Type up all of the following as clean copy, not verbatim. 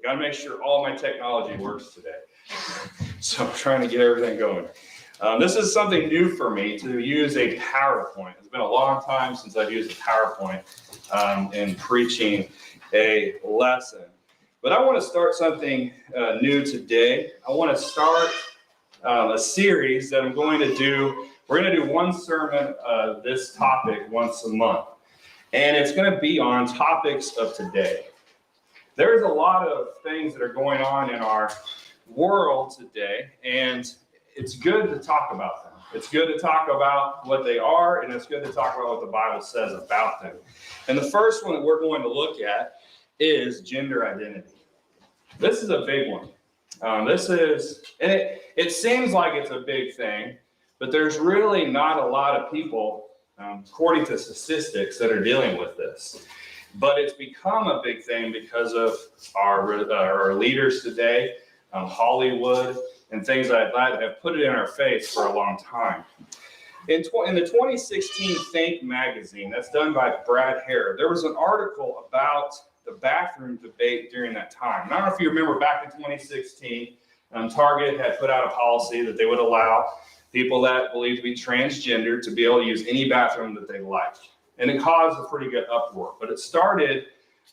Got to make sure all my technology works today. So I'm trying to get everything going. This is something new for me to use a PowerPoint. It's been a long time since I've used a PowerPoint in preaching a lesson. But I want to start something new today. I want to start a series that I'm going to do. We're going to do one sermon this topic once a month. And it's going to be on topics of today. There's a lot of things that are going on in our world today, and it's good to talk about them. It's good to talk about what they are, and it's good to talk about what the Bible says about them. And the first one that we're going to look at is gender identity. This is a big one. It seems like it's a big thing, but there's really not a lot of people, according to statistics, that are dealing with this. But it's become a big thing because of our leaders today, Hollywood, and things like that have put it in our face for a long time. In the 2016 Think magazine, that's done by Brad Hare, there was an article about the bathroom debate during that time. And I don't know if you remember back in 2016, Target had put out a policy that they would allow people that believed to be transgender to be able to use any bathroom that they liked. And it caused a pretty good uproar. But it started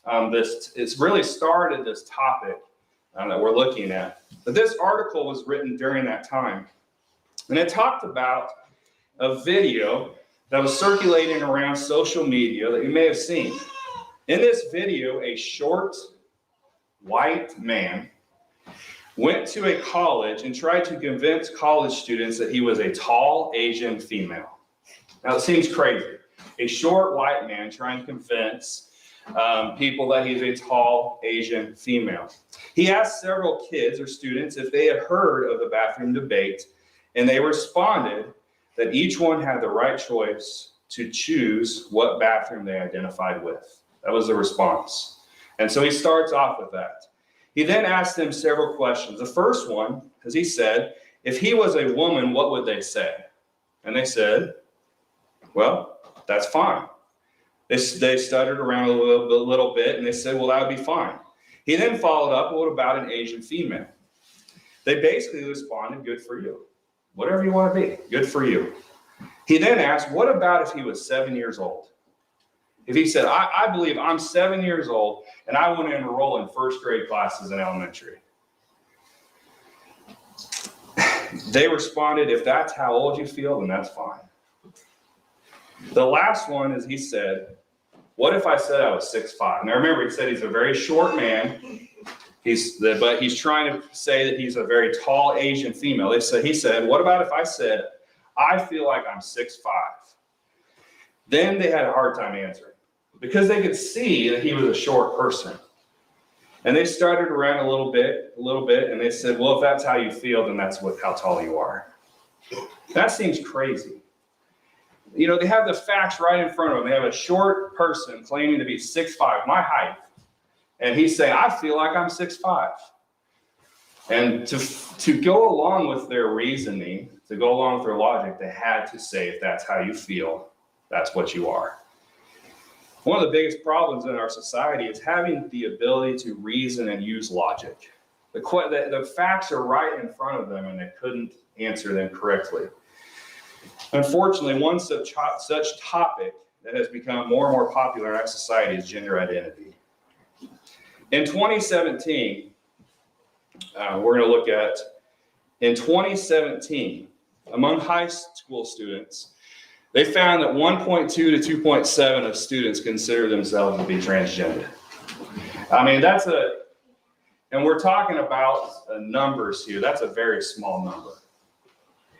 it's really started this topic that we're looking at. But this article was written during that time. And it talked about a video that was circulating around social media that you may have seen. In this video, a short, white man went to a college and tried to convince college students that he was a tall Asian female. Now, it seems crazy. A short white man trying to convince people that he's a tall Asian female. He asked several kids or students if they had heard of the bathroom debate, and they responded that each one had the right choice to choose what bathroom they identified with. That was the response. And so he starts off with that. He then asked them several questions. The first one, as he said, if he was a woman, what would they say? And they said, well, that's fine. They stuttered around a little bit, and they said, well, that would be fine. He then followed up, what about an Asian female? They basically responded, good for you. Whatever you want to be, good for you. He then asked, what about if he was 7 years old? If he said, I believe I'm 7 years old, and I want to enroll in first grade classes in elementary. They responded, if that's how old you feel, then that's fine. The last one is he said, what if I said I was 6'5"? Now remember, he said he's a very short man, but he's trying to say that he's a very tall Asian female. He said, what about if I said, I feel like I'm 6'5"? Then they had a hard time answering because they could see that he was a short person. And they started around a little bit, and they said, well, if that's how you feel, then that's how tall you are. That seems crazy. You know, they have the facts right in front of them. They have a short person claiming to be 6'5", my height. And he's saying, I feel like I'm 6'5". And to go along with their reasoning, to go along with their logic, they had to say, if that's how you feel, that's what you are. One of the biggest problems in our society is having the ability to reason and use logic. The facts are right in front of them, and they couldn't answer them correctly. Unfortunately, one such topic that has become more and more popular in our society is gender identity. In 2017, we're going to look at, in 2017, among high school students, they found that 1.2 to 2.7 of students consider themselves to be transgender. I mean, and we're talking about numbers here. That's a very small number.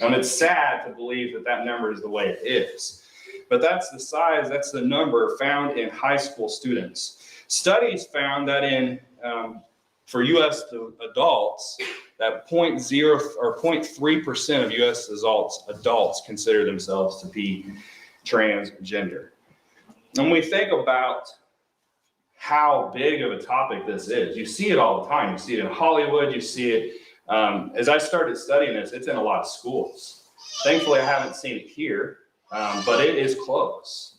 And it's sad to believe that number is the way it is. But that's the number found in high school students. Studies found that for U.S. adults, that 0.3% of U.S. adults consider themselves to be transgender. And when we think about how big of a topic this is, you see it all the time. You see it in Hollywood, you see it. As I started studying this, it's in a lot of schools. Thankfully, I haven't seen it here, but it is close.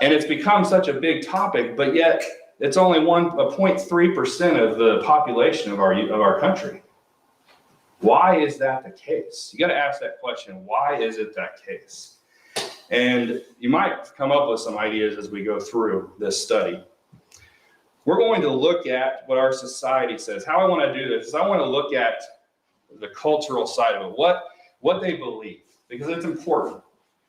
And it's become such a big topic, but yet it's only 0.3% of the population of our country. Why is that the case? You got to ask that question. Why is it that case? And you might come up with some ideas as we go through this study. We're going to look at what our society says. How I want to do this is I want to look at the cultural side of it, what they believe, because it's important.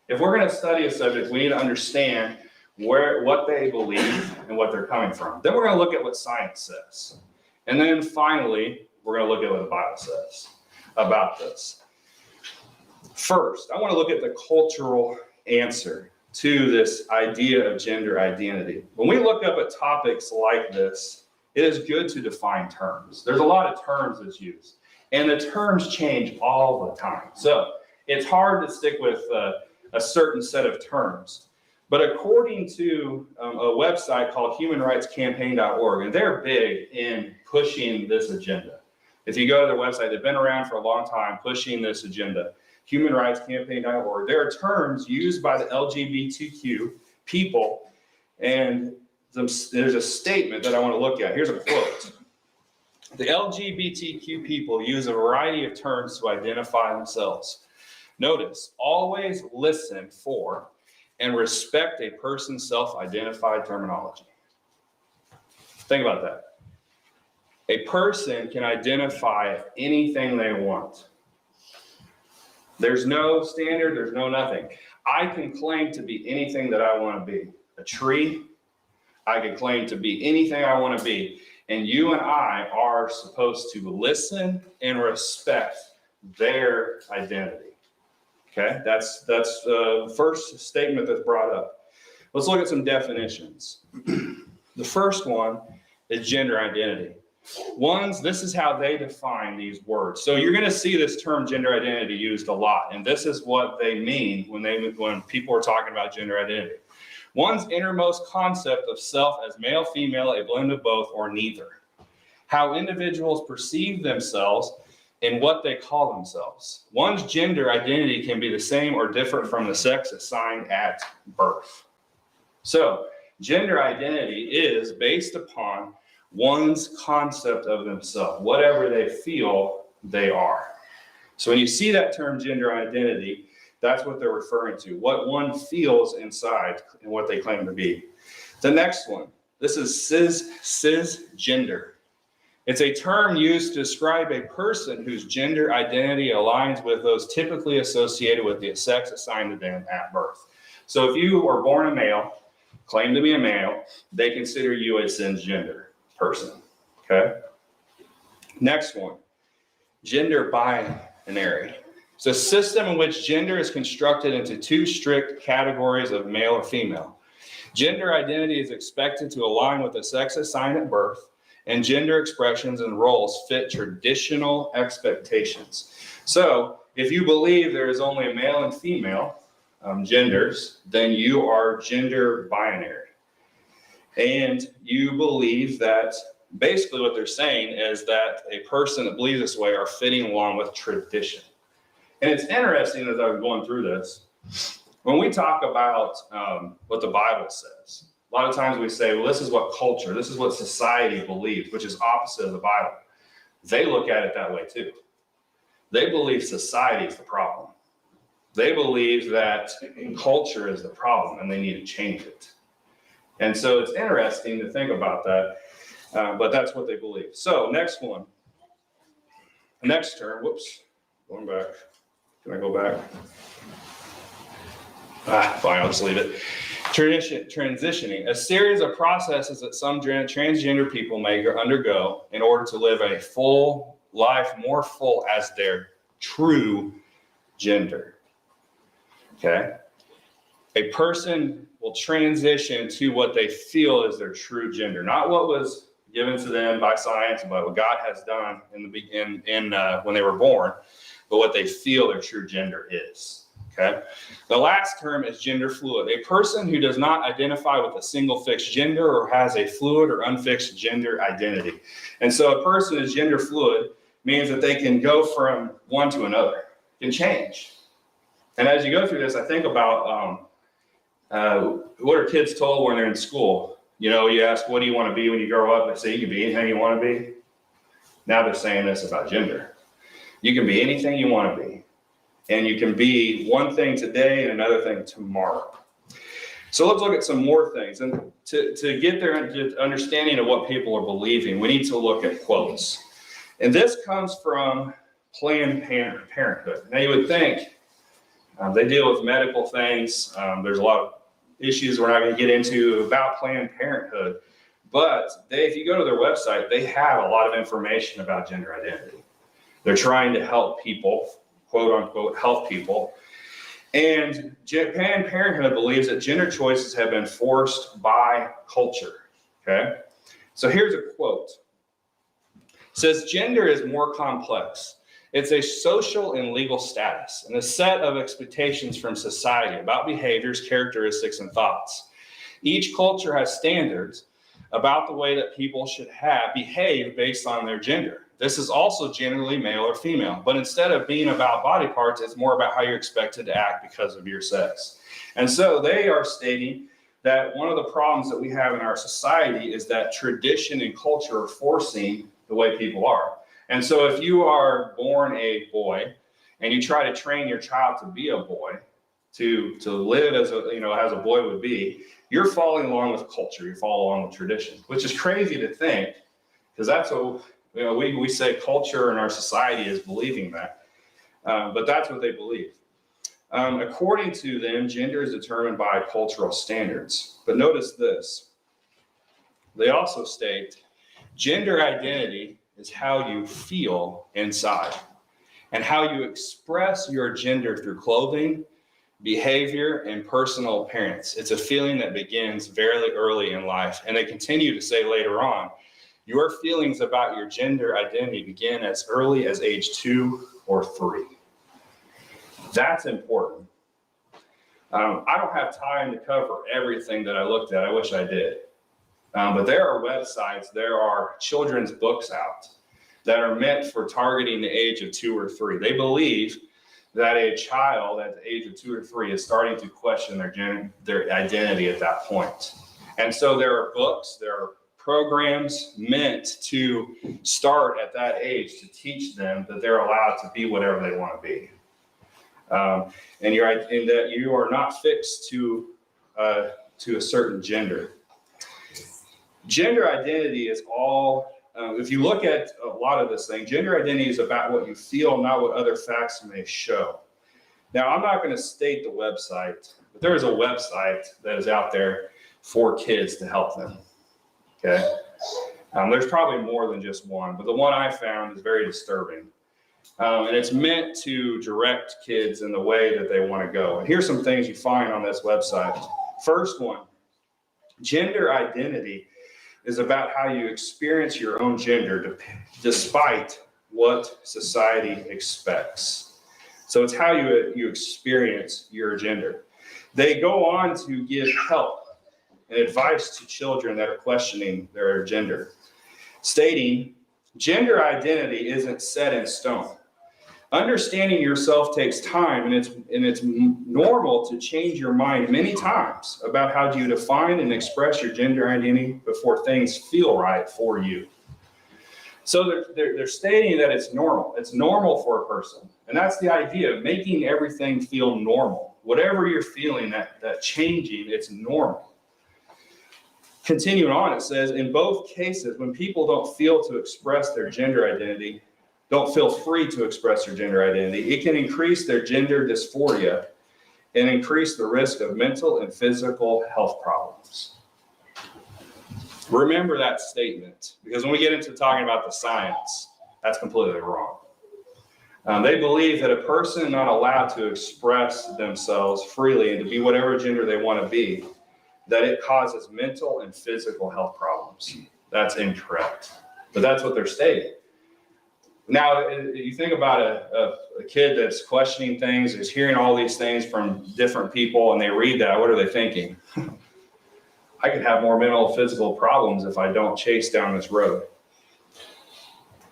If we're going to study a subject, we need to understand what they believe and what they're coming from. Then we're going to look at what science says. And then finally, we're going to look at what the Bible says about this. First, I want to look at the cultural answer to this idea of gender identity. When we look up at topics like this, it is good to define terms. There's a lot of terms that's used, and the terms change all the time. So it's hard to stick with a certain set of terms. But according to a website called humanrightscampaign.org, and they're big in pushing this agenda. If you go to their website, they've been around for a long time pushing this agenda. humanrightscampaign.org. There are terms used by the LGBTQ people, and there's a statement that I want to look at. Here's a quote. The LGBTQ people use a variety of terms to identify themselves. Notice, always listen for and respect a person's self-identified terminology. Think about that. A person can identify anything they want. There's no standard, there's no nothing. I can claim to be anything that I want to be. A tree, I can claim to be anything I want to be. And you and I are supposed to listen and respect their identity. Okay, that's the first statement that's brought up. Let's look at some definitions. The first one is gender identity. This is how they define these words. So you're going to see this term gender identity used a lot, and this is what they mean when people are talking about gender identity. One's innermost concept of self as male, female, a blend of both, or neither. How individuals perceive themselves and what they call themselves. One's gender identity can be the same or different from the sex assigned at birth. So gender identity is based upon one's concept of themselves, whatever they feel they are. So when you see that term gender identity, that's what they're referring to, what one feels inside and what they claim to be. The next one, this is cisgender. It's a term used to describe a person whose gender identity aligns with those typically associated with the sex assigned to them at birth. So if you are born a male, claim to be a male, they consider you a cisgender person, okay? Next one, gender binary. It's a system in which gender is constructed into two strict categories of male or female. Gender identity is expected to align with the sex assigned at birth, and gender expressions and roles fit traditional expectations. So if you believe there is only male and female genders, then you are gender binary. And you believe that basically what they're saying is that a person that believes this way are fitting along with tradition. And it's interesting as I was going through this, when we talk about what the Bible says, a lot of times we say, well, this is what culture, this is what society believes, which is opposite of the Bible. They look at it that way too. They believe society is the problem. They believe that culture is the problem and they need to change it. And so it's interesting to think about that, but that's what they believe. So next one, next term, whoops, going back. Can I go back? Fine, I'll just leave it. Transitioning, a series of processes that some transgender people may undergo in order to live a full life, more full as their true gender. Okay? A person will transition to what they feel is their true gender, not what was given to them by science, but what God has done when they were born, but what they feel their true gender is. Okay. The last term is gender fluid. A person who does not identify with a single fixed gender or has a fluid or unfixed gender identity. And so a person is gender fluid means that they can go from one to another, can change. And as you go through this, I think about what are kids told when they're in school? You ask, what do you want to be when you grow up? They say, you can be anything you want to be. Now they're saying this about gender. You can be anything you want to be. And you can be one thing today and another thing tomorrow. So let's look at some more things. And to get their understanding of what people are believing, we need to look at quotes. And this comes from Planned Parenthood. Now you would think they deal with medical things. There's a lot of issues we're not going to get into about Planned Parenthood. But if you go to their website, they have a lot of information about gender identity. They're trying to help people, quote unquote, help people. And Planned Parenthood believes that gender choices have been forced by culture. Okay? So here's a quote. It says, gender is more complex. It's a social and legal status and a set of expectations from society about behaviors, characteristics, and thoughts. Each culture has standards about the way that people should behave based on their gender. This is also generally male or female, but instead of being about body parts, it's more about how you're expected to act because of your sex. And so they are stating that one of the problems that we have in our society is that tradition and culture are forcing the way people are. And so if you are born a boy and you try to train your child to be a boy, to live as a boy would be, you're following along with culture, you're following along with tradition, which is crazy to think, because that's what we say culture in our society is believing that, but that's what they believe. According to them, gender is determined by cultural standards. But notice this. They also state gender identity is how you feel inside and how you express your gender through clothing, behavior, and personal appearance. It's a feeling that begins very early in life. And they continue to say later on, your feelings about your gender identity begin as early as age 2 or 3. That's important. I don't have time to cover everything that I looked at. I wish I did. But there are websites, there are children's books out that are meant for targeting the age of 2 or 3. They believe that a child at the age of 2 or 3 is starting to question their identity at that point. And so there are books, there are programs meant to start at that age to teach them that they're allowed to be whatever they want to be. And that you are not fixed to a certain gender. Gender identity is all, if you look at a lot of this thing, gender identity is about what you feel, not what other facts may show. Now, I'm not going to state the website, but there is a website that is out there for kids to help them. Okay? There's probably more than just one, but the one I found is very disturbing. And it's meant to direct kids in the way that they want to go. And here's some things you find on this website. First one, gender identity is about how you experience your own gender despite what society expects. So it's how you experience your gender. They go on to give help and advice to children that are questioning their gender, stating, gender identity isn't set in stone. Understanding yourself takes time, and it's normal to change your mind many times about how you define and express your gender identity before things feel right for you. So they're stating that it's normal. It's normal for a person. And that's the idea of making everything feel normal. Whatever you're feeling, that changing, it's normal. Continuing on, it says, in both cases, when people don't feel to express their gender identity, don't feel free to express their gender identity, it can increase their gender dysphoria and increase the risk of mental and physical health problems. Remember that statement, because when we get into talking about the science, that's completely wrong. They believe that a person not allowed to express themselves freely and to be whatever gender they want to be, that it causes mental and physical health problems. That's incorrect, but that's what they're stating. Now, you think about a kid that's questioning things, is hearing all these things from different people, and they read that, what are they thinking? I could have more mental and physical problems if I don't chase down this road.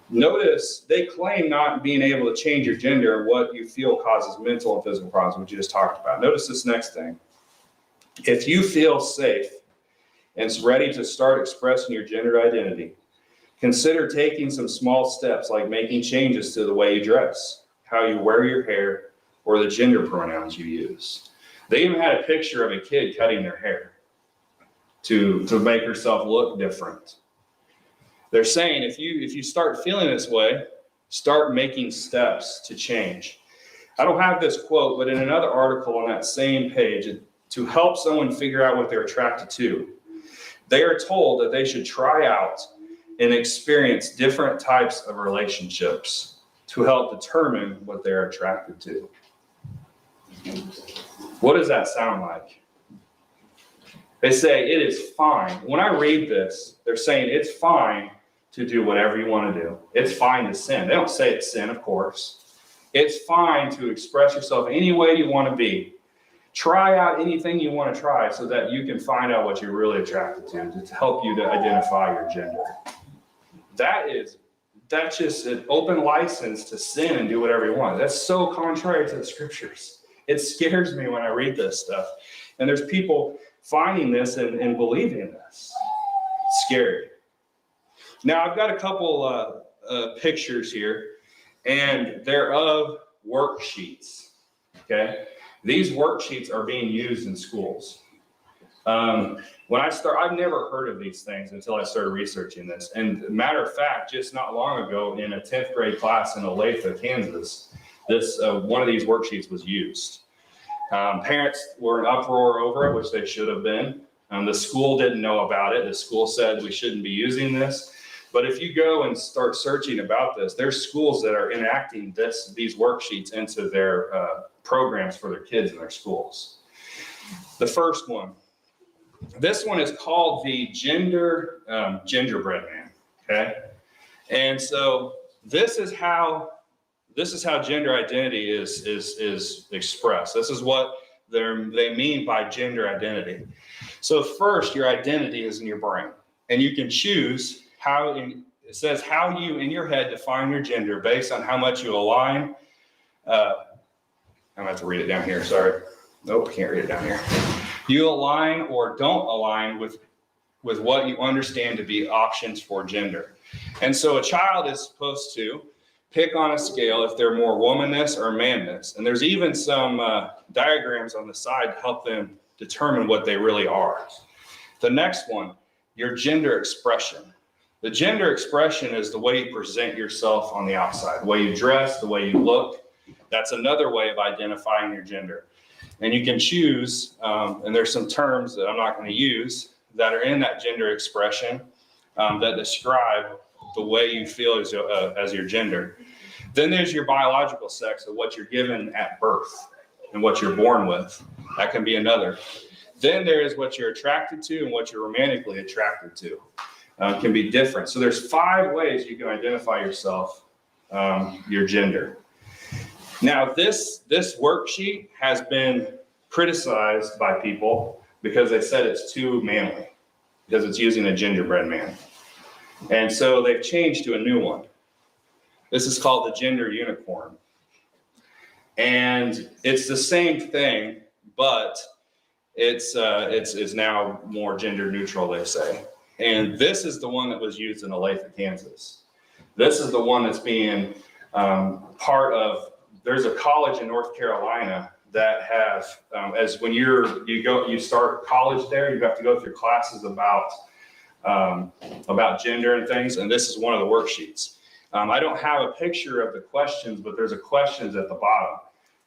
Notice they claim not being able to change your gender, what you feel causes mental and physical problems, which you just talked about. Notice this next thing. If you feel safe and is ready to start expressing your gender identity, consider taking some small steps like making changes to the way you dress, how you wear your hair, or the gender pronouns you use. They even had a picture of a kid cutting their hair to make herself look different. They're saying if you start feeling this way, start making steps to change. I don't have this quote, but in another article on that same page, to help someone figure out what they're attracted to, they are told that they should try out and experience different types of relationships to help determine what they're attracted to. What does that sound like? They say it is fine. When I read this, they're saying it's fine to do whatever you want to do. It's fine to sin. They don't say it's sin, of course. It's fine to express yourself any way you want to be. Try out anything you want to try so that you can find out what you're really attracted to help you to identify your gender. That's just an open license to sin and do whatever you want. That's so contrary to the scriptures. It scares me when I read this stuff. And there's people finding this and believing this. It's scary. Now, I've got a couple pictures here, and they're of worksheets, okay? These worksheets are being used in schools. I've never heard of these things until I started researching this. And matter of fact, just not long ago in a 10th grade class in Olathe, Kansas, one of these worksheets was used. Parents were in uproar over it, which they should have been. The school didn't know about it. The school said we shouldn't be using this. But if you go and start searching about this, there's schools that are enacting these worksheets into their programs for their kids in their schools. The first one. This one is called the gingerbread man, okay? And so this is how gender identity is expressed. This is what they mean by gender identity. So first, your identity is in your brain, and you can choose it says how you in your head define your gender based on how much you align. I'm gonna have to read it down here, sorry. Nope, can't read it down here. You align or don't align with what you understand to be options for gender. And so a child is supposed to pick on a scale if they're more womanness or manness. And there's even some diagrams on the side to help them determine what they really are. The next one, your gender expression. The gender expression is the way you present yourself on the outside, the way you dress, the way you look. That's another way of identifying your gender. And you can choose, and there's some terms that I'm not going to use that are in that gender expression that describe the way you feel as your gender. Then there's your biological sex, of what you're given at birth and what you're born with. That can be another. Then there is what you're attracted to and what you're romantically attracted to. Can be different. So there's 5 ways you can identify yourself, your gender. Now, this worksheet has been criticized by people because they said it's too manly, because it's using a gingerbread man. And so they've changed to a new one. This is called the gender unicorn. And it's the same thing, but it's now more gender neutral, they say. And this is the one that was used in Olathe, Kansas. This is the one that's being part of. There's a college in North Carolina that has, as when you start college there, you have to go through classes about gender and things, and this is one of the worksheets. I don't have a picture of the questions, but there's a questions at the bottom.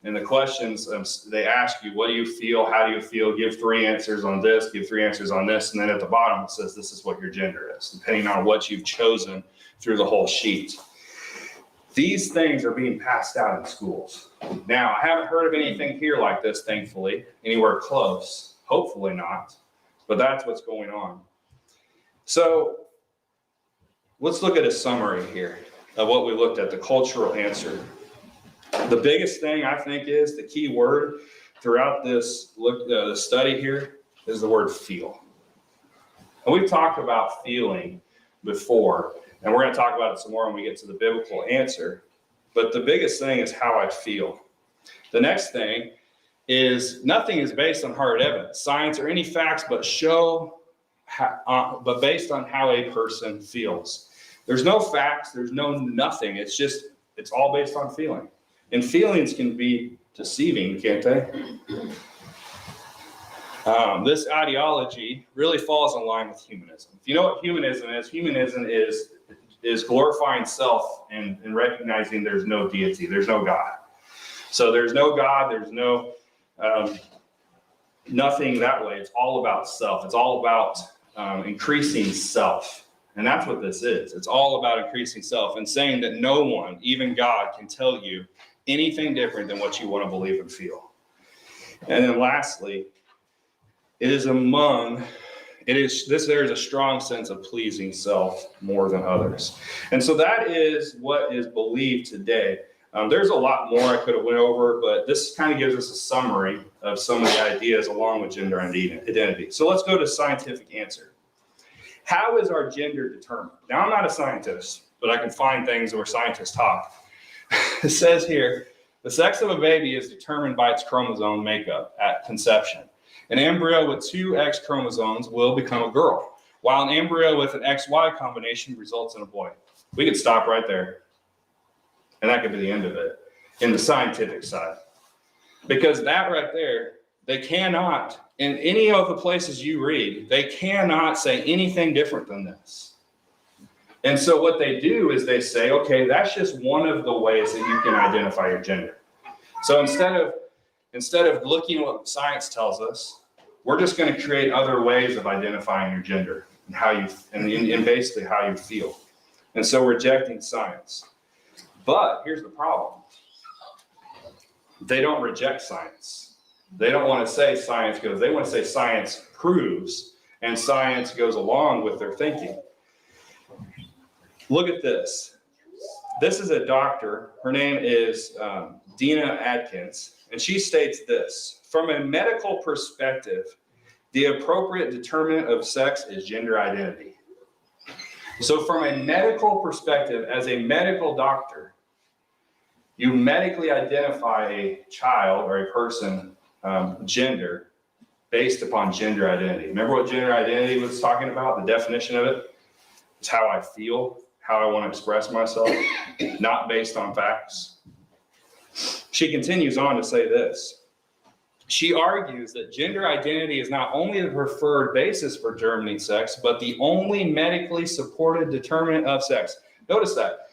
And the questions, they ask you, what do you feel? How do you feel? Give 3 answers on this, give 3 answers on this. And then at the bottom, it says this is what your gender is, depending on what you've chosen through the whole sheet. These things are being passed out in schools. Now, I haven't heard of anything here like this, thankfully, anywhere close. Hopefully not, but that's what's going on. So let's look at a summary here of what we looked at, the cultural answer. The biggest thing I think is the key word throughout this the study here is the word feel. And we've talked about feeling before, and we're going to talk about it some more when we get to the biblical answer. But the biggest thing is how I feel. The next thing is nothing is based on hard evidence, science, or any facts, but show but based on how a person feels. There's no facts, there's no nothing. It's all based on feeling. And feelings can be deceiving, can't they? This ideology really falls in line with humanism. If you know what humanism is glorifying self and recognizing there's no deity, there's no God. So there's no God, there's no nothing that way. It's all about self. It's all about increasing self. And that's what this is. It's all about increasing self and saying that no one, even God, can tell you anything different than what you want to believe and feel. And then lastly, there's a strong sense of pleasing self more than others. And so that is what is believed today. There's a lot more I could have went over, but this kind of gives us a summary of some of the ideas along with gender identity. So let's go to scientific answer. How is our gender determined? Now, I'm not a scientist, but I can find things where scientists talk. It says here, the sex of a baby is determined by its chromosome makeup at conception. An embryo with two X chromosomes will become a girl, while an embryo with an XY combination results in a boy. We could stop right there, and that could be the end of it in the scientific side. Because that right there, they cannot, in any of the places you read, they cannot say anything different than this. And so what they do is they say, okay, that's just one of the ways that you can identify your gender. So instead of looking at what science tells us, we're just going to create other ways of identifying your gender and how you and basically how you feel. And so rejecting science. But here's the problem. They don't reject science. They don't want to say science goes. They want to say science proves and science goes along with their thinking. Look at this. This is a doctor. Her name is Dina Adkins, and she states this. From a medical perspective, the appropriate determinant of sex is gender identity. So from a medical perspective, as a medical doctor, you medically identify a child or a person gender based upon gender identity. Remember what gender identity was talking about? The definition of it is how I feel, how I want to express myself, not based on facts. She continues on to say this. She argues that gender identity is not only the preferred basis for determining sex, but the only medically supported determinant of sex. Notice that.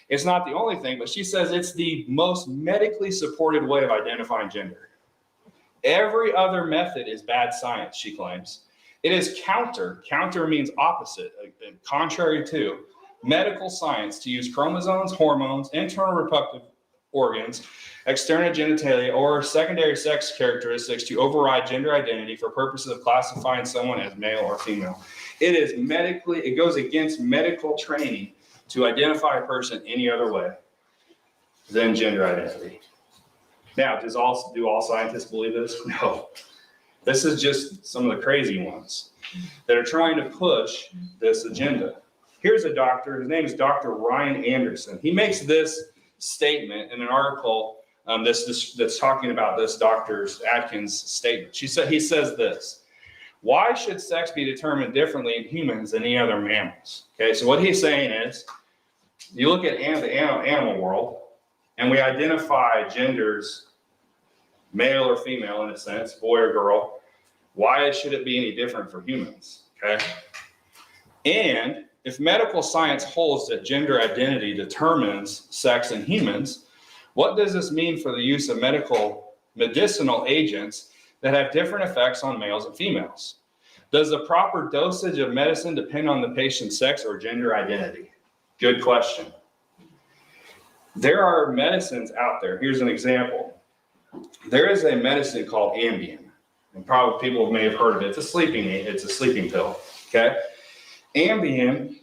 It's not the only thing, but she says it's the most medically supported way of identifying gender. Every other method is bad science, she claims. It is counter means opposite, contrary to medical science to use chromosomes, hormones, internal reproductive organs, external genitalia, or secondary sex characteristics to override gender identity for purposes of classifying someone as male or female. It goes against medical training to identify a person any other way than gender identity. Now, do all scientists believe this? No. This is just some of the crazy ones that are trying to push this agenda. Here's a doctor, his name is Dr. Ryan Anderson. He makes this statement in an article that's talking about this Dr. Atkins' statement. He says this: why should sex be determined differently in humans than any other mammals? Okay, so what he's saying is, you look at the animal world, and we identify genders, male or female in a sense, boy or girl. Why should it be any different for humans? Okay, and if medical science holds that gender identity determines sex in humans, what does this mean for the use of medicinal agents that have different effects on males and females? Does the proper dosage of medicine depend on the patient's sex or gender identity? Good question. There are medicines out there. Here's an example. There is a medicine called Ambien, and probably people may have heard of it. It's a sleeping pill. Okay. Ambien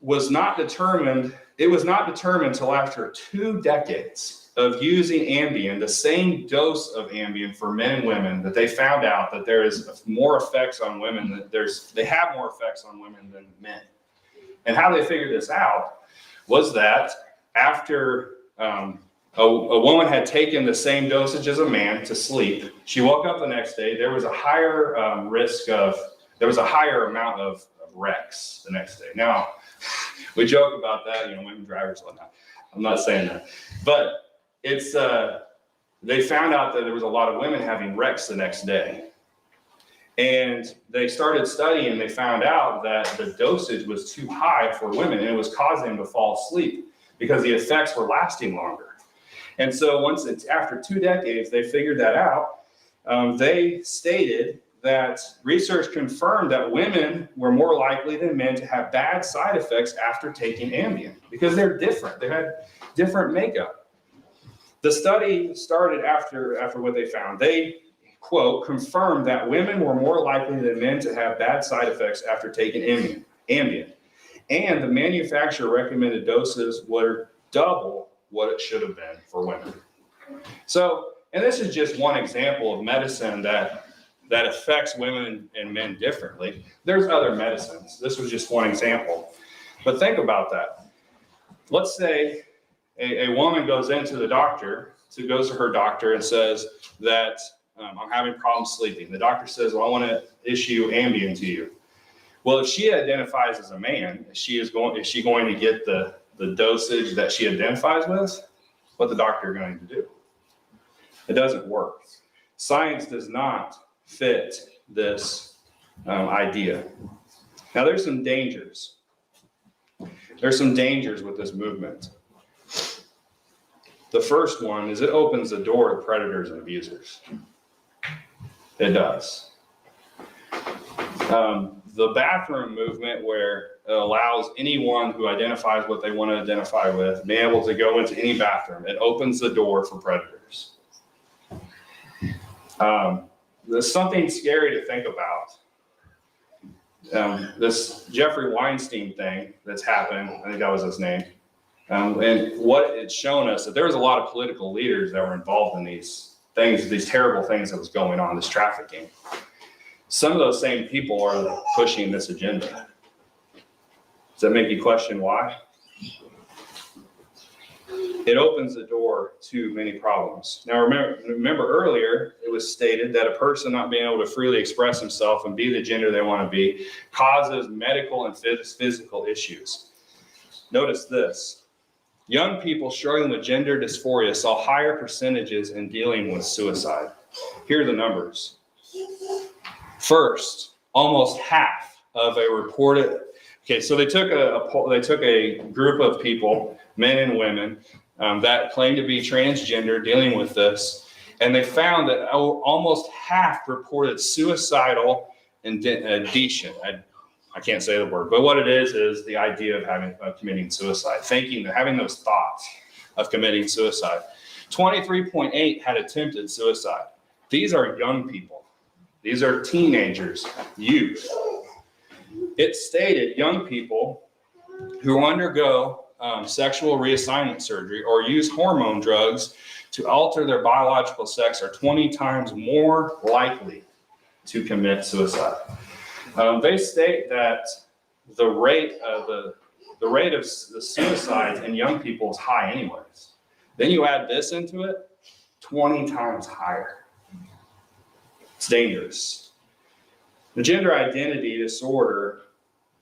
was not determined until after 2 decades of using Ambien, the same dose of Ambien for men and women, that they found out that there is more effects on women, they have more effects on women than men. And how they figured this out was that after a woman had taken the same dosage as a man to sleep, she woke up the next day, there was a higher risk of there was a higher amount of wrecks the next day. Now, we joke about that, women drivers and whatnot. I'm not saying that. But it's, they found out that there was a lot of women having wrecks the next day. And they started studying and they found out that the dosage was too high for women and it was causing them to fall asleep because the effects were lasting longer. And so after 2 decades, they figured that out. They stated that research confirmed that women were more likely than men to have bad side effects after taking Ambien because they're different. They had different makeup. The study started after what they found. They, quote, confirmed that women were more likely than men to have bad side effects after taking Ambien. And the manufacturer recommended doses were double what it should have been for women. So, and this is just one example of medicine that affects women and men differently. There's other medicines. This was just one example. But think about that. Let's say a woman goes to her doctor and says that I'm having problems sleeping. The doctor says, well, I want to issue Ambien to you. Well, if she identifies as a man, is she going to get the dosage that she identifies with? What the doctor is going to do? It doesn't work. Science does not fit this idea. Now, there's some dangers. There's some dangers with this movement. The first one is it opens the door to predators and abusers. It does. The bathroom movement, where it allows anyone who identifies what they want to identify with, be able to go into any bathroom. It opens the door for predators. There's something scary to think about. This Jeffrey Weinstein thing that's happened, I think that was his name. And what it's shown us that there was a lot of political leaders that were involved in these things, these terrible things that was going on, this trafficking. Some of those same people are pushing this agenda. Does that make you question why? It opens the door to many problems. Now, remember earlier, it was stated that a person not being able to freely express himself and be the gender they want to be causes medical and physical issues. Notice this. Young people struggling with gender dysphoria saw higher percentages in dealing with suicide. Here are the numbers. First, almost half of a reported. Okay, so they took a group of people, men and women, that claim to be transgender, dealing with this, and they found that almost half reported suicidal ideation. I can't say the word, but what it is the idea of committing suicide, having those thoughts of committing suicide. 23.8 had attempted suicide. These are young people. These are teenagers, youth. It stated young people who undergo sexual reassignment surgery or use hormone drugs to alter their biological sex are 20 times more likely to commit suicide. They state that the rate of the suicides in young people is high anyways. Then you add this into it, 20 times higher. It's dangerous. The gender identity disorder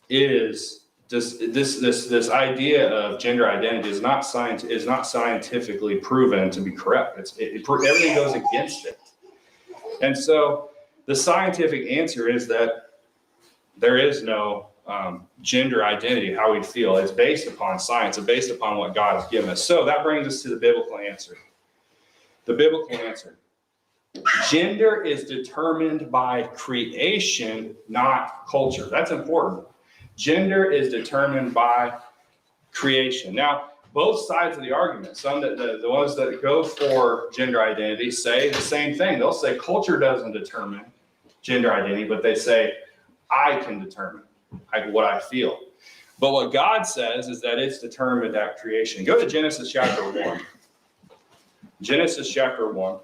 is this idea of gender identity is not scientifically proven to be correct. Everything goes against it. And so the scientific answer is that there is no gender identity, how we feel. It's based upon science. It's based upon what God has given us. So that brings us to the biblical answer. The biblical answer. Gender is determined by creation, not culture. That's important. Gender is determined by creation. Now, both sides of the argument, some that the ones that go for gender identity say the same thing. They'll say culture doesn't determine gender identity, but they say I can determine what I feel. But what God says is that it's determined at creation. Go to Genesis chapter 1. Genesis chapter 1.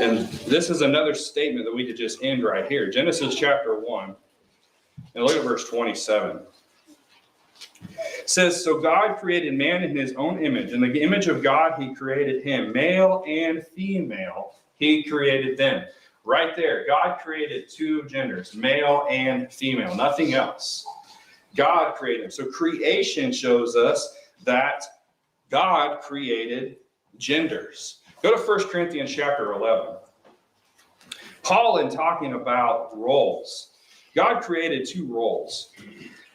And this is another statement that we could just end right here. Genesis chapter 1. And look at verse 27. It says, so God created man in his own image. In the image of God, he created him. Male and female, he created them. Right there, God created two genders, male and female, nothing else. God created them. So creation shows us that God created genders. Go to 1 Corinthians chapter 11. Paul, in talking about roles, God created two roles,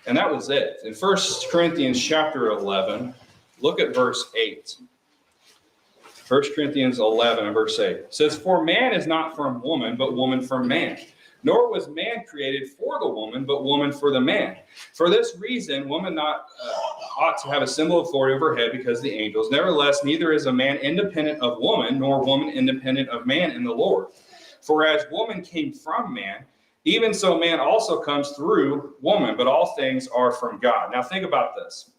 and that was it. In 1 Corinthians chapter 11, look at verse 8. 1 Corinthians 11 and verse 8 says, "For man is not from woman, but woman from man. Nor was man created for the woman, but woman for the man. For this reason, woman ought to have a symbol of authority over her head because of the angels. Nevertheless, neither is a man independent of woman, nor woman independent of man in the Lord. For as woman came from man, even so man also comes through woman, but all things are from God." Now think about this.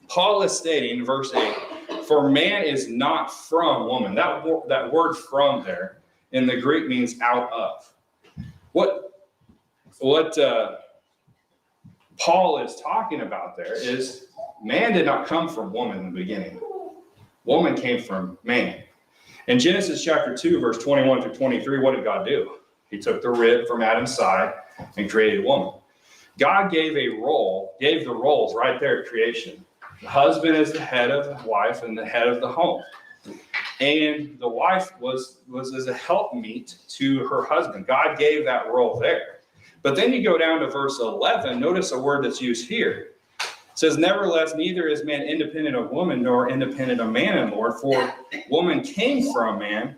Paul is stating in verse 8, for man is not from woman. That word from there in the Greek means out of. What Paul is talking about there is man did not come from woman in the beginning. Woman came from man. In Genesis chapter 2, verse 21 through 23, what did God do? He took the rib from Adam's side and created woman. God gave the roles right there at creation. The husband is the head of the wife and the head of the home. And the wife was as a helpmeet to her husband. God gave that role there. But then you go down to verse 11. Notice a word that's used here. It says, "Nevertheless, neither is man independent of woman, nor independent of man in the Lord. For woman came from man.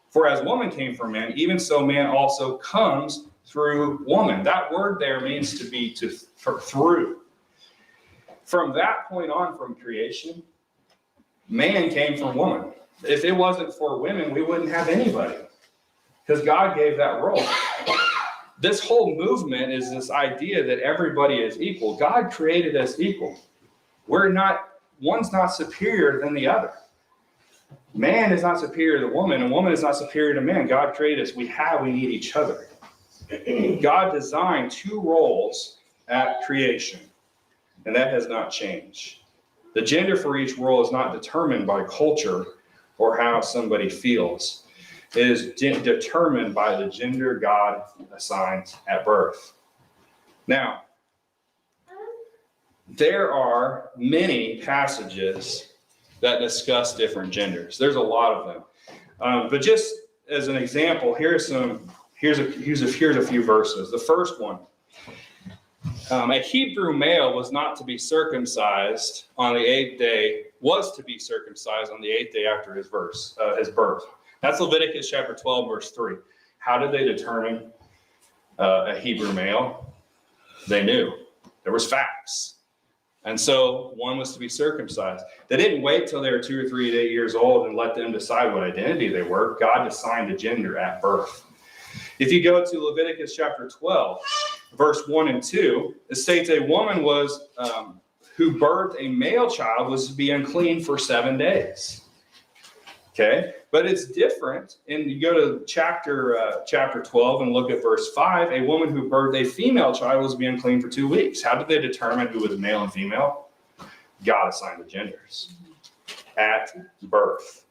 For as woman came from man, even so man also comes through woman." That word there means to be through. From that point on from creation, man came from woman. If it wasn't for women, we wouldn't have anybody because God gave that role. This whole movement is this idea that everybody is equal. God created us equal. One's not superior than the other. Man is not superior to woman, and woman is not superior to man. God created us. We need each other. God designed two roles at creation, and that has not changed. The gender for each role is not determined by culture or how somebody feels. It is determined by the gender God assigns at birth. Now, there are many passages that discuss different genders. There's a lot of them. But just as an example, here's a few verses. The first one. A Hebrew male was to be circumcised on the 8th day after his birth. That's Leviticus chapter 12, verse 3. How did they determine a Hebrew male? They knew. There was facts. And so one was to be circumcised. They didn't wait till they were 2 or 3 years old and let them decide what identity they were. God assigned a gender at birth. If you go to Leviticus chapter 12, verse 1 and 2, it states a woman who birthed a male child was to be unclean for 7 days. Okay, but it's different. And you go to chapter 12 and look at verse 5. A woman who birthed a female child was to be unclean for 2 weeks. How did they determine who was male and female? God assigned the genders at birth.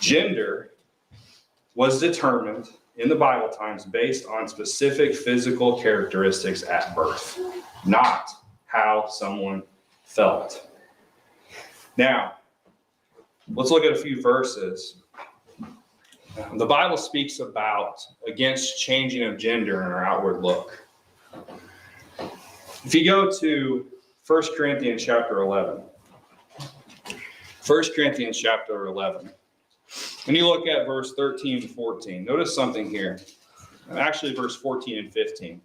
Gender was determined in the Bible times based on specific physical characteristics at birth, not how someone felt. Now, let's look at a few verses. The Bible speaks against changing of gender in our outward look. If you go to 1 Corinthians chapter 11, 1 Corinthians chapter 11, and you look at verse 13 and 14, notice something here. Actually, verse 14 and 15.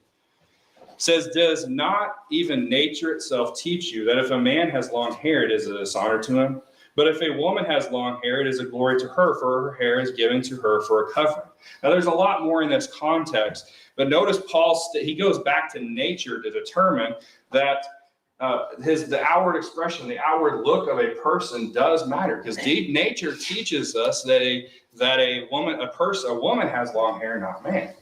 It says, "Does not even nature itself teach you that if a man has long hair, it is a dishonor to him? But if a woman has long hair, it is a glory to her, for her hair is given to her for a covering." Now, there's a lot more in this context, but notice he goes back to nature to determine that the outward expression, the outward look of a person does matter, because deep nature teaches us that a woman has long hair, not man.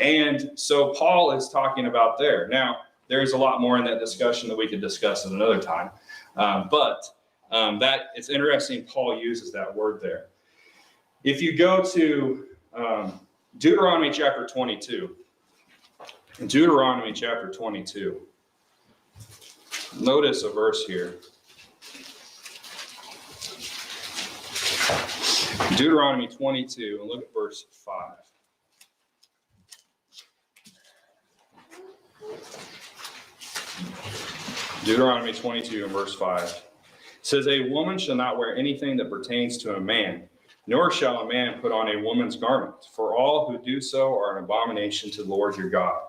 And so Paul is talking about there. Now, there's a lot more in that discussion that we could discuss at another time, but that it's interesting Paul uses that word there. If you go to Deuteronomy chapter 22. Deuteronomy chapter 22. Notice a verse here. Deuteronomy 22, and look at verse 5. Deuteronomy 22 and verse 5. It says, a woman shall not wear anything that pertains to a man, nor shall a man put on a woman's garment, for all who do so are an abomination to the Lord your God.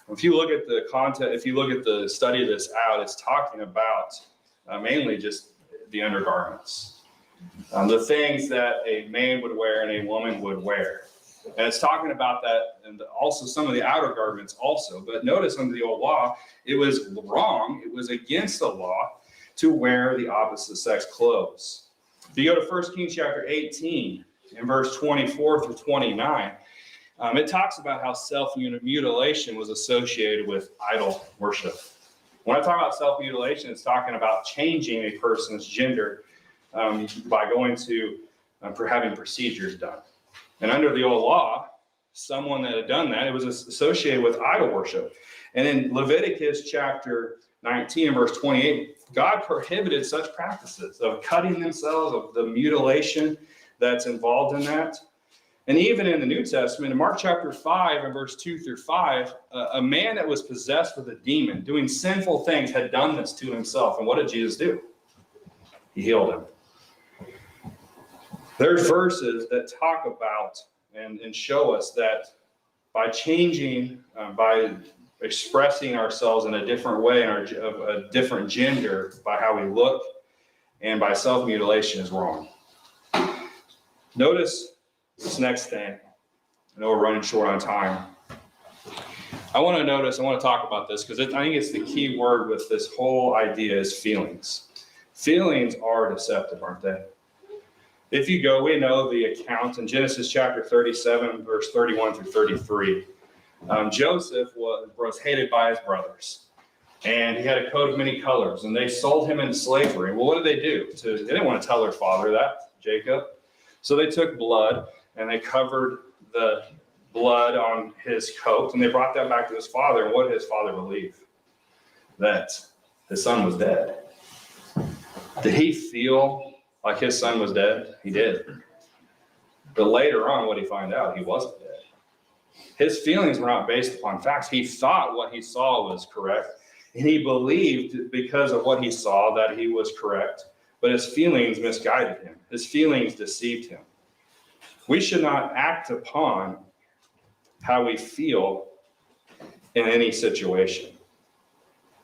If you look at the content, if you look at the study of this out, it's talking about mainly just the undergarments, the things that a man would wear and a woman would wear. And it's talking about that, and also some of the outer garments also. But notice under the old law, it was wrong, it was against the law to wear the opposite sex clothes. If you go to 1 Kings chapter 18, in verse 24 through 29, it talks about how self-mutilation was associated with idol worship. When I talk about self-mutilation, it's talking about changing a person's gender by going to for having procedures done. And under the old law, someone that had done that, it was associated with idol worship. And in Leviticus chapter 19 and verse 28, God prohibited such practices of cutting themselves, of the mutilation that's involved in that. And even in the New Testament, in Mark chapter 5 and verse 2 through 5, a man that was possessed with a demon, doing sinful things, had done this to himself. And what did Jesus do? He healed him. There's verses that talk about and show us that by changing, by expressing ourselves in a different way, of a different gender, by how we look, and by self-mutilation is wrong. Notice this next thing. I know we're running short on time. I want to talk about this because I think it's the key word with this whole idea is feelings. Feelings are deceptive, aren't they? If you go, we know the account in Genesis chapter 37, verse 31 through 33. Joseph was hated by his brothers, and he had a coat of many colors, and they sold him into slavery. Well, what did they do? They didn't want to tell their father that, Jacob. So they took blood, and they covered the blood on his coat, and they brought that back to his father. And what did his father believe? That his son was dead. Did he feel like his son was dead? He did. But later on, what did he find out? He wasn't dead. His feelings were not based upon facts. He thought what he saw was correct, and he believed because of what he saw that he was correct, but his feelings misguided him. His feelings deceived him. We should not act upon how we feel in any situation.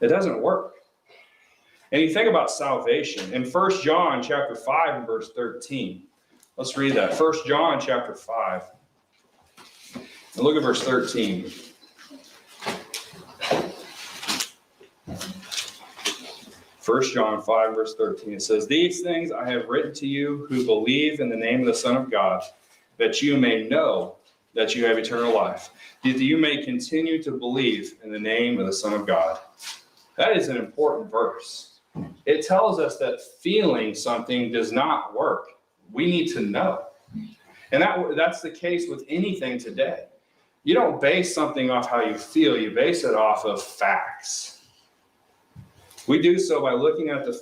It doesn't work. And you think about salvation. In 1 John chapter 5 and verse 13, let's read that. 1 John chapter 5. And look at verse 13. First John 5, verse 13, it says, these things I have written to you who believe in the name of the Son of God, that you may know that you have eternal life, that you may continue to believe in the name of the Son of God. That is an important verse. It tells us that feeling something does not work. We need to know. And that's the case with anything today. You don't base something off how you feel. You base it off of facts. We do so by looking at the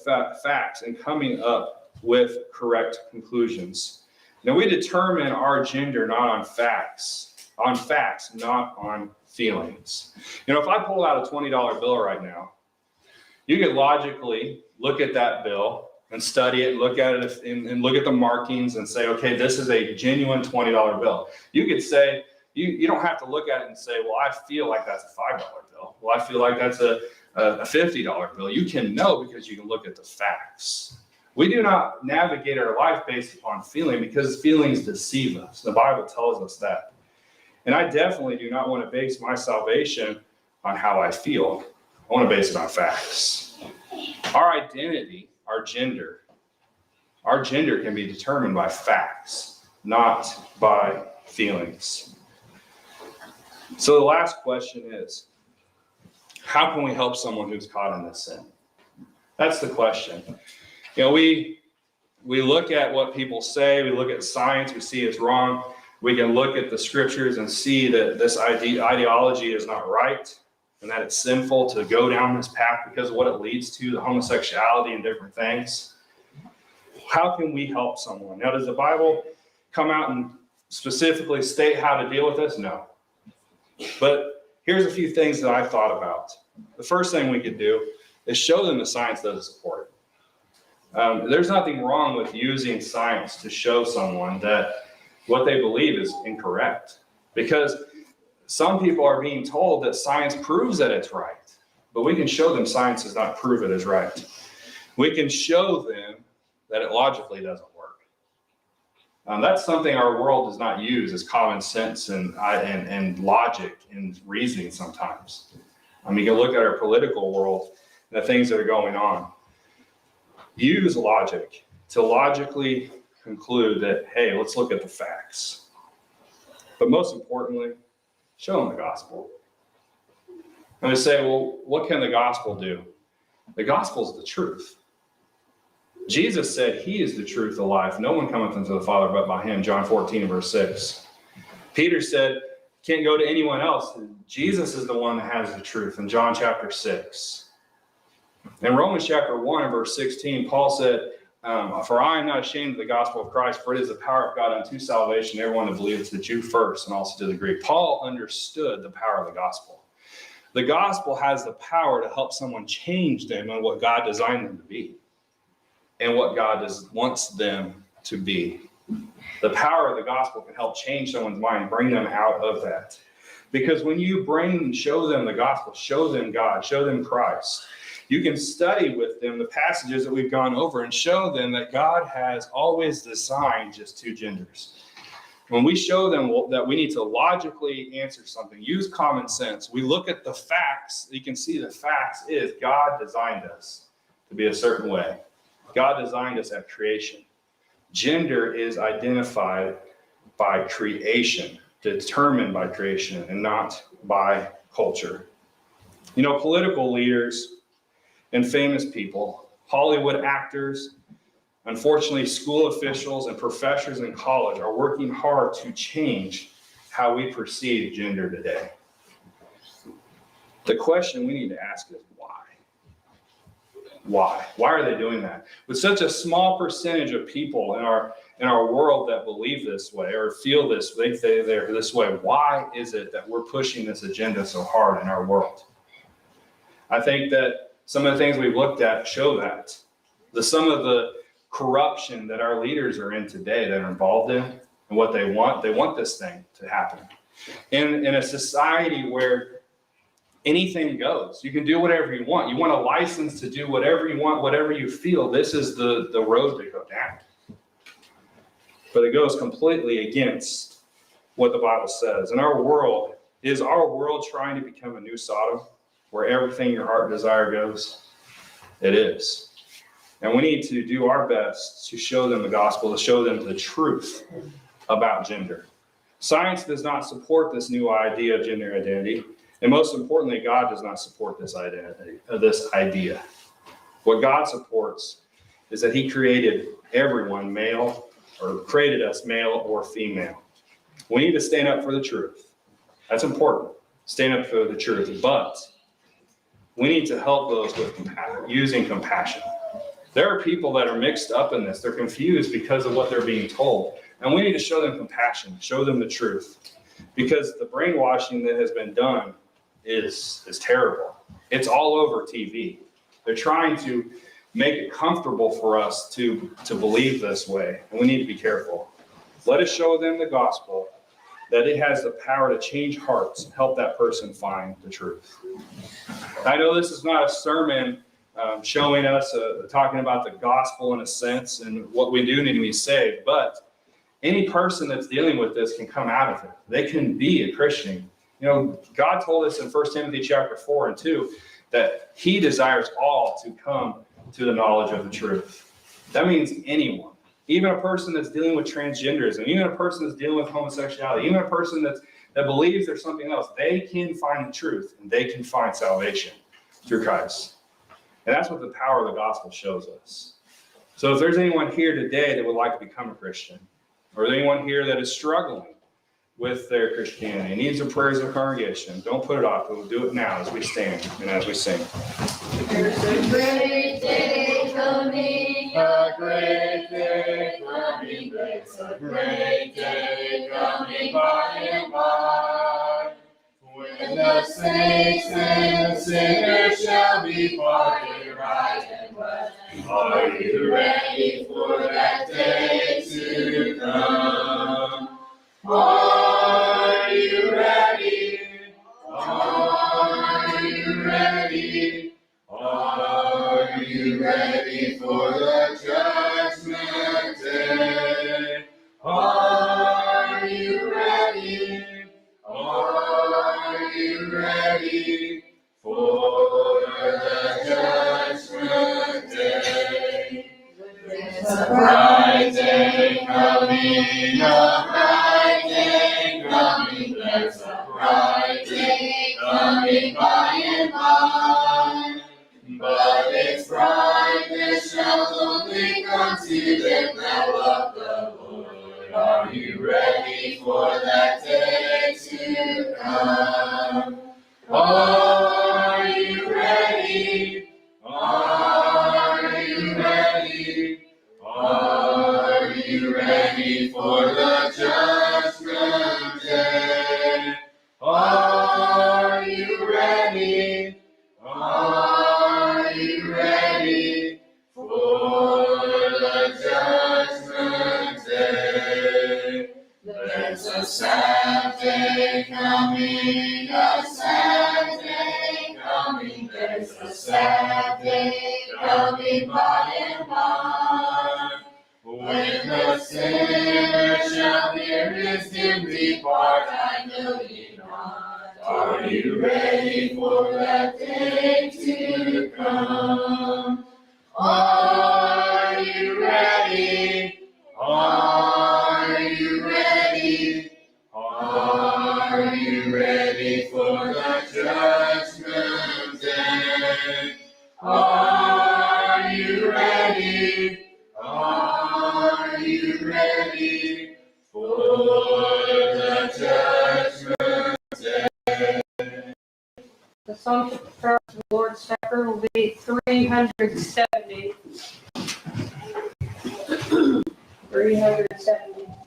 facts and coming up with correct conclusions. Now, we determine our gender not on facts, not on feelings. You know, if I pull out a $20 bill right now, you could logically look at that bill and study it, look at it and look at the markings and say, okay, this is a genuine $20 bill. You could say, you don't have to look at it and say, well, I feel like that's a $5 bill. Well, I feel like that's a $50 bill. You can know because you can look at the facts. We do not navigate our life based upon feeling because feelings deceive us. The Bible tells us that. And I definitely do not want to base my salvation on how I feel. I want to base it on facts. Our identity, our gender can be determined by facts, not by feelings. So the last question is, how can we help someone who's caught in this sin? That's the question. You know, we look at what people say, we look at science, we see it's wrong. We can look at the scriptures and see that this ideology is not right and that it's sinful to go down this path because of what it leads to, the homosexuality and different things. How can we help someone? Now, does the Bible come out and specifically state how to deal with this? No. But here's a few things that I've thought about. The first thing we could do is show them the science doesn't support it. There's nothing wrong with using science to show someone that what they believe is incorrect, because some people are being told that science proves that it's right, but we can show them science does not prove it is right. We can show them that it logically doesn't work. That's something our world does not use, is common sense and logic and reasoning sometimes. You can look at our political world and the things that are going on. Use logic to logically conclude that, hey, let's look at the facts. But most importantly, show them the gospel. And we say, well, what can the gospel do? The gospel is the truth. Jesus said he is the truth of life. No one cometh unto the Father but by him, John 14, verse 6. Peter said, can't go to anyone else. Jesus is the one that has the truth in John chapter 6. In Romans chapter 1 and verse 16, Paul said, for I am not ashamed of the gospel of Christ, for it is the power of God unto salvation, everyone that believes, the Jew first, and also to the Greek. Paul understood the power of the gospel. The gospel has the power to help someone change them and what God designed them to be and what God wants them to be. The power of the gospel can help change someone's mind, bring them out of that. Because when you show them the gospel, show them God, show them Christ, you can study with them the passages that we've gone over and show them that God has always designed just two genders. When we show them that we need to logically answer something, use common sense, we look at the facts, you can see the facts is God designed us to be a certain way. God designed us at creation. Gender is identified by creation, determined by creation, and not by culture. Political leaders and famous people, Hollywood actors, unfortunately, school officials and professors in college are working hard to change how we perceive gender today. The question we need to ask is why? Why? Why are they doing that? With such a small percentage of people in our world that believe this way or feel this way, they're this way, why is it that we're pushing this agenda so hard in our world? I think that some of the things we've looked at show that. Some of the corruption that our leaders are in today that are involved in and what they want this thing to happen. In a society where anything goes, you can do whatever you want. You want a license to do whatever you want, whatever you feel. This is the road to go down. But it goes completely against what the Bible says. In our world, is our world trying to become a new Sodom, where everything your heart desire goes? It is. And we need to do our best to show them the gospel, to show them the truth about gender. Science does not support this new idea of gender identity. And most importantly, God does not support this idea. What God supports is that he created everyone male, or created us male or female. We need to stand up for the truth. That's important. Stand up for the truth. But we need to help those with using compassion. There are people that are mixed up in this. They're confused because of what they're being told. And we need to show them compassion, show them the truth. Because the brainwashing that has been done is terrible. It's all over TV. They're trying to make it comfortable for us to believe this way. And we need to be careful. Let us show them the gospel, that it has the power to change hearts and help that person find the truth. I know this is not a sermon showing us, talking about the gospel in a sense and what we do need to be saved, but any person that's dealing with this can come out of it. They can be a Christian. God told us in 1 Timothy chapter 4 and 2 that he desires all to come to the knowledge of the truth. That means anyone. Even a person that's dealing with transgenderism, even a person that's dealing with homosexuality, even a person that believes there's something else, they can find the truth and they can find salvation through Christ. And that's what the power of the gospel shows us. So if there's anyone here today that would like to become a Christian, or anyone here that is struggling with their Christianity. Needs the prayers of the congregation. Don't put it off. We'll do it now as we stand and as we sing. There's a great day coming, a great day coming, there's a great day coming by and by, when the saints and the sinners shall be parted right and left. Are you ready for that day to come? Are you ready? Are you ready? Are you ready for the judgment day? Are you ready? Are you ready for the judgment day? There's a bright day coming, a bright day coming, there's a bright day coming by and by. But its brightness shall only come to them that love the Lord. Are you ready for that day to come? Are you ready? Are you ready? Are you ready for the judgment day? Are you ready? Are you ready for the judgment day? There's a sad day coming, a sad day coming, there's a sad day coming by and by, when the sinner shall hear his dim depart, I know ye not. Are you ready for that day to come? Are you ready? Are you ready? Are you ready for the judgment day? Are you ready? Are you ready for the judgment day? The song to prepare for the Lord's Supper will be 370. 370.